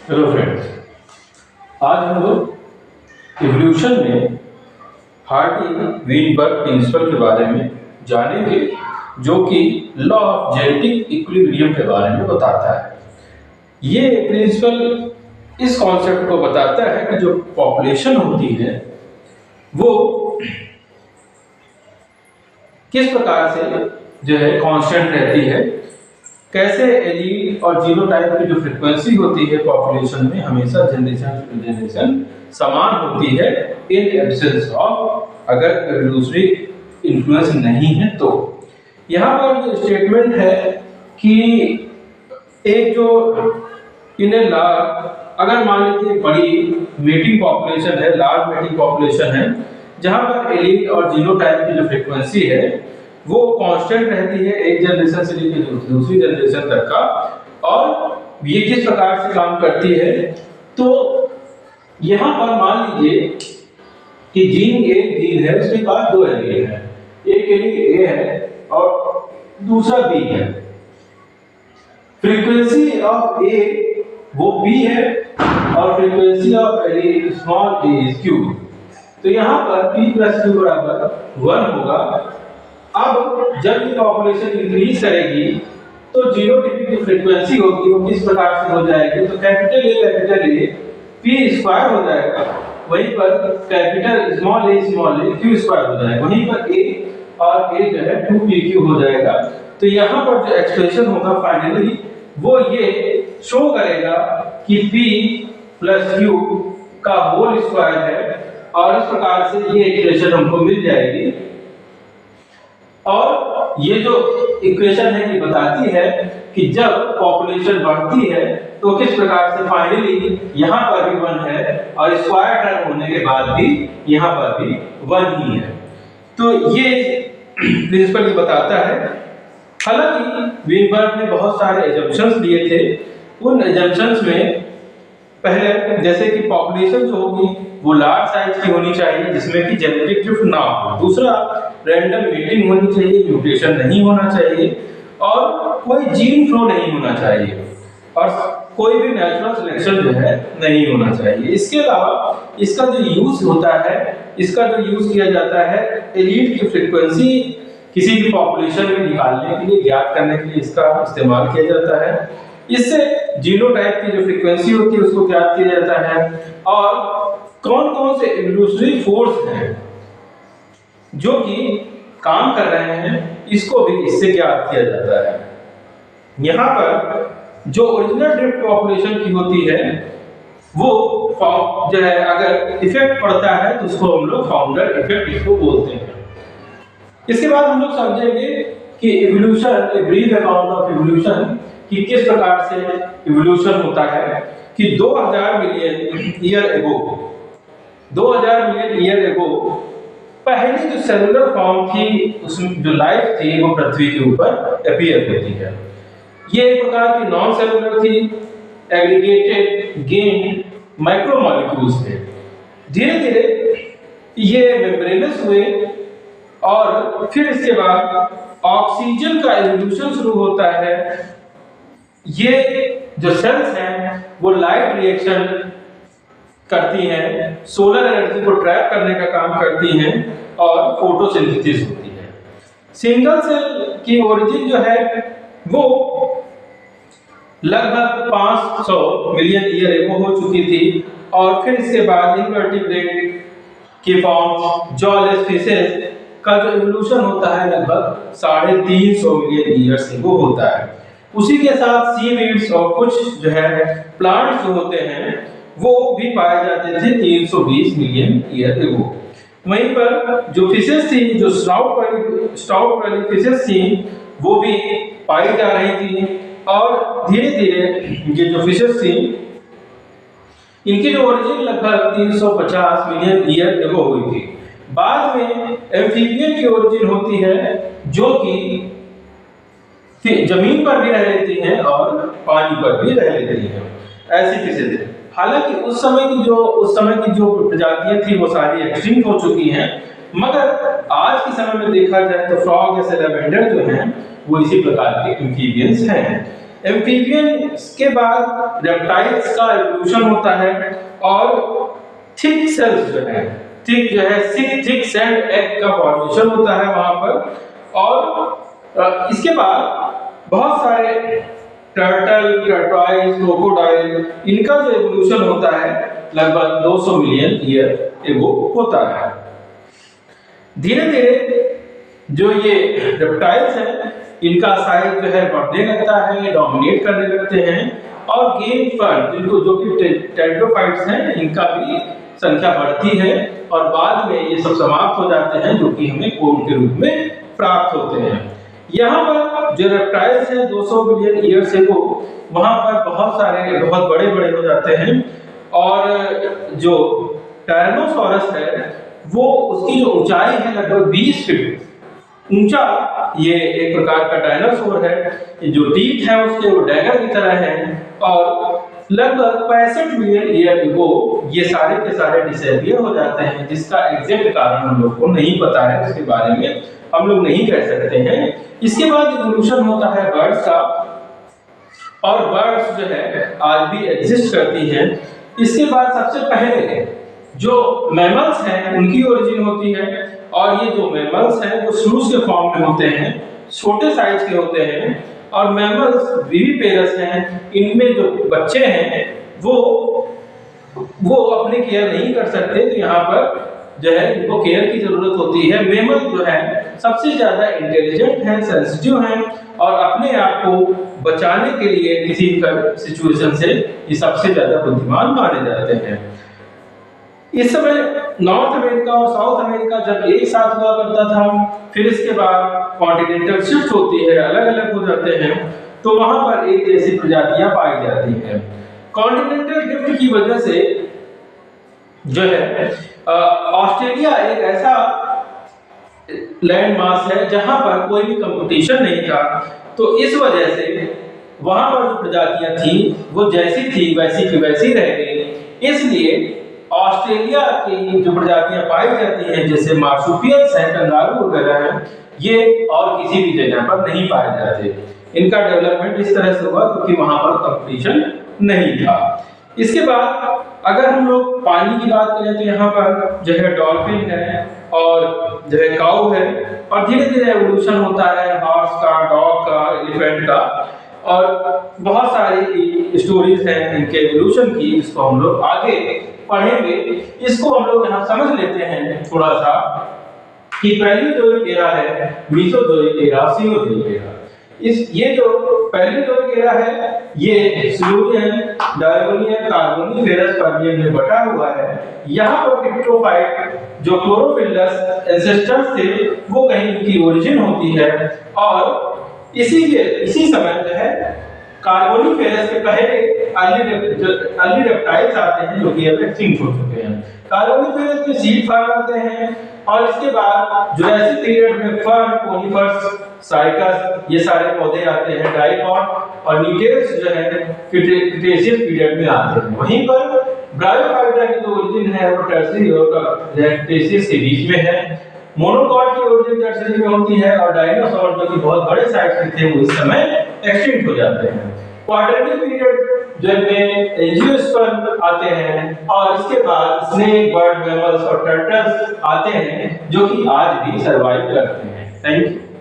Hello friends, आज हम लोग इवोल्यूशन में हार्डी-वीनबर्ग प्रिंसिपल के बारे में जानेंगे, जो कि लॉ ऑफ जेनेटिक इक्विलिब्रियम के बारे में बताता है। ये प्रिंसिपल इस कॉन्सेप्ट को बताता है कि जो पॉपुलेशन होती है वो किस प्रकार से जो है कांस्टेंट रहती है, कैसे एलील और जीनोटाइप की जो फ्रीक्वेंसी होती है पॉपुलेशन में हमेशा जनरेशन टू जनरेशन समान होती है इन एब्सेंस ऑफ अगर एवोल्यूशनरी इन्फ्लुएंस नहीं है। तो यहाँ पर जो स्टेटमेंट है कि एक जो इन लार्ज, अगर मान लीजिए बड़ी मेटिंग पॉपुलेशन है, लार्ज मेटिंग पॉपुलेशन है, जहाँ पर एलील और जीनोटाइप की जो फ्रीक्वेंसी है वो कांस्टेंट रहती है एक जनरेशन से लेकर दूसरी जनरेशन तक का। और ये किस प्रकार से काम करती है, तो यहाँ पर मान लीजिए कि जीन एक जीन है, उसके पास दो एलील है, एक एलील ए है और दूसरा बी है। फ्रीक्वेंसी ऑफ ए वो बी है और frequency of allele small A is Q. तो यहाँ पर p प्लस क्यू बराबर 1 होगा। अब जब ये पॉपुलेशन इंक्रीज करेगी तो जीनोटाइप की फ्रीक्वेंसी होगी वो किस प्रकार से हो जाएगी, तो कैपिटल ए p स्क्वायर हो जाएगा, वहीं पर कैपिटल स्मॉल ए q स्क्वायर हो जाएगा, वहीं पर a और a जो है 2pq हो जाएगा। तो यहाँ पर जो एक्सप्रेशन होगा फाइनली वो ये शो करेगा कि p प्लस q का होल स्क्वायर है, और इस प्रकार से ये इक्वेशन हमको मिल जाएगी। और ये जो इक्वेशन है ये बताती है कि जब पॉपुलेशन बढ़ती है तो किस प्रकार से फाइनली यहाँ पर भी 1 है और स्क्वायर टर्म होने के बाद भी यहाँ पर भी 1 ही है। तो ये प्रिंसिपल ये बताता है। हालांकि वीनबर्ग ने बहुत सारे एजम्पशंस लिए थे। उन एजम्पशंस में पहले जैसे कि पॉपुलेशन जो होगी वो लार्ज साइज की होनी चाहिए जिसमें कि जेनेटिक ड्रिफ्ट ना हो, दूसरा रैंडम मेटिंग होनी चाहिए, म्यूटेशन नहीं होना चाहिए, और कोई जीन फ्लो नहीं होना चाहिए, और कोई भी नेचुरल सिलेक्शन जो है नहीं होना चाहिए। इसके अलावा इसका जो यूज होता है, इसका जो यूज किया जाता है एलील की फ्रीक्वेंसी किसी भी पॉपुलेशन में निकालने के लिए, ज्ञात करने के लिए इसका इस्तेमाल किया जाता है। इससे जीनोटाइप की जो फ्रीक्वेंसी होती है उसको ज्ञात किया जाता है, और कौन कौन से इवोल्यूशनरी फोर्स हैं जो कि काम कर रहे हैं इसको भी इससे ज्ञात किया जाता है। यहाँ पर जो ओरिजिनल ड्रिफ्ट पॉपुलेशन की होती है वो जो है अगर इफेक्ट पड़ता है तो उसको हम लोग फाउंडर इफेक्ट इसको बोलते हैं। इसके बाद हम लोग समझेंगे कि evolution, a brief account of evolution, कि किस प्रकार से इवोल्यूशन होता है। कि 2000 मिलियन ईयर एगो पहली जो सेलुलर फॉर्म थी, उसमें जो लाइफ थी वो पृथ्वी के ऊपर अपीयर होती है। ये एक प्रकार की नॉन सेलुलर थी, एग्रीगेटेड गेन माइक्रोमॉलिक्यूल्स थे। धीरे धीरे ये मेम्ब्रेनस हुए और फिर इसके बाद ऑक्सीजन का इवोल्यूशन शुरू होता है। ये जो सेल्स हैं वो लाइट रिएक्शन करती हैं, सोलर एनर्जी को ट्रैप करने का काम करती हैं और फोटोसिंथेसिस होती है। सिंगल सेल की ओरिजिन जो है वो लगभग 500 मिलियन ईयर एगो हो चुकी थी, और फिर इसके बाद इनवर्टिब्रेट की फॉर्म जॉलेस फिशेस का जो इवोल्यूशन होता है लगभग 350 मिलियन ईयर्स एगो होता है। उसी के साथ सीवीड्स और कुछ जो है प्लांट्स जो होते हैं वो भी पाए जाते थे 320 मिलियन ईयर एगो। वहीं पर जो फिशेस थी, जो स्टाउट वाली फिशेस थी, वो भी पाई जा रही थी, और धीरे धीरे ये जो फिशेस थी इनकी जो ओरिजिन लगभग 350 मिलियन ईयर एगो हुई थी। बाद में एम्फीबियन की ओरिजिन होती है जो कि जमीन पर भी रह लेती हैं और पानी पर भी रह लेती हैं, ऐसी फिशेस हैं। हालांकि उस समय की जो प्रजातियां थी वो सारी एक्सटिंक्ट हो चुकी हैं, मगर आज के समय में देखा जाए तो फ्रॉग या सैलामेंडर जो हैं वो इसी प्रकार के एम्फीबियंस हैं। एम्फीबियंस के बाद रेप्टाइल्स का एवोल्यूशन होता है और थिक सेल्स जो है थिक सेल्ड एग का फॉर्मेशन होता है वहां पर। और इसके बाद बहुत सारे टर्टल, टर्टवाइज, क्रोकोडाइल, इनका जो एवोल्यूशन होता है लगभग 200 मिलियन ईयर एगो होता है। धीरे धीरे जो ये रेप्टाइल्स हैं इनका साइज जो है बढ़ने लगता है, डोमिनेट करने लगते हैं और गेम फर्न जिनको जो कि टेट्रोफाइट्स हैं इनका भी संख्या बढ़ती है और बाद में ये सब समाप्त हो जाते हैं जो कि हमें कोन के रूप में प्राप्त होते हैं। यहाँ पर जो रेप्टाइल्स हैं 200 मिलियन ईयर से वो वहां पर बहुत सारे बहुत बड़े बड़े हो जाते हैं और जो टायरानोसॉरस है वो उसकी जो ऊंचाई है लगभग 20 फीट ऊंचा, ये एक प्रकार का डायनासोर है। जो टीथ है उसके वो डैगर की तरह है और लगभग 65 मिलियन ईयर एगो ये सारे के सारे डिसअपियर हो जाते हैं, जिसका एग्जैक्ट कारण हम लोग को नहीं पता है, उसके बारे में हम लोग नहीं कह सकते हैं। इसके बाद इवोल्यूशन होता है बर्ड्स का और बर्ड्स जो है आज भी एग्जिस्ट करती हैं। इसके बाद सबसे पहले जो मैमल्स हैं उनकी ओरिजिन होती है और ये जो मैमल्स हैं वो स्लूज के फॉर्म में होते हैं, छोटे साइज के होते हैं और मैमल्स विविपेरस हैं। इनमें जो बच्चे हैं वो अपनी केयर नहीं कर सकते, तो यहाँ पर जो है इनको केयर की जरूरत होती है। मैमल जो है सबसे ज्यादा इंटेलिजेंट है, सेंसिटिव है और अपने आप को बचाने के लिए किसी सिचुएशन से ये सबसे ज्यादा बुद्धिमान माने जाते हैं। इस समय नॉर्थ अमेरिका और साउथ अमेरिका जब एक साथ हुआ करता था, फिर इसके बाद कॉन्टिनेंटल शिफ्ट होती है, अलग अलग हो जाते हैं, तो वहां पर एक जैसी प्रजातियां पाई जाती हैं। कॉन्टिनेंटल ड्रिफ्ट की वजह से जो है ऑस्ट्रेलिया एक ऐसा लैंड मास है जहां पर कोई भी कंपटीशन नहीं था, तो इस वजह से वहां पर जो प्रजातियां थी वो जैसी थी वैसी की वैसी रह गई। इसलिए ऑस्ट्रेलिया की जो प्रजातियां पाई जाती हैं जैसे मार्सुपियल्स हैं, कंगारू वगैरह हैं, ये और किसी भी जगह पर नहीं पाए जाते। इनका डेवलपमेंट इस तरह से हुआ क्योंकि वहां पर कंपटीशन नहीं था। इसके बाद अगर हम लोग पानी की बात करें तो यहाँ पर जो है डॉल्फिन है और जो है काऊ है और धीरे धीरे एवोल्यूशन होता है हॉर्स का, डॉग का, एलिफेंट का और बहुत सारी स्टोरीज हैं इनके एवोल्यूशन की, जिसको हम लोग आगे पढ़ेंगे। इसको हम लोग यहाँ समझ लेते हैं थोड़ा सा कि पैलियोजोइक एरा है, मेसोजोइक एरा, सीनोजोइक एरा। ये जो पैलियोजोइक एरा है ये सिलूरियन, डायोनियन, कार्बोनिफेरस, पर्मियन में बटा हुआ है। यहाँ पर डिप्ट्रोफाइट जो क्लोरोफिल्लस एंसेस्टर्स थे वो कहीं की ओरिजिन होती है और इसी समय जो है कार्बोनिफेरस के पहले अर्ली रेप्टाइल्स आते हैं जो कि अब एक्सटिंक्ट हो चुके हैं। कार्बोनिफेरस में सीड फर्न आते हैं और इसके बाद जुरासिक पीरियड में फर्न, कोनिफर्स, साइकस ये सारे पौधे आते हैं, डाइकॉट और न्यूटेरियस जो है क्रिटेशियस पीरियड में आते हैं। वहीं पर ब्रायोफाइटा की जो ओरिजिन है वो टर्शियरी और क्रिटेशियस के बीच में है। मोनोकॉट की ओरिजिन टर्शियरी में होती है और डायनासोर जो कि बहुत बड़े साइज के थे वो इस समय एक्सटिंक्ट हो जाते हैं। क्वार्टरनरी पीरियड जिनमें एंजियोस्पर्म आते हैं और इसके बाद स्नेक, बर्ड, मैमल्स और टर्टल्स आते हैं जो कि आज भी सर्वाइव करते हैं। Thank you.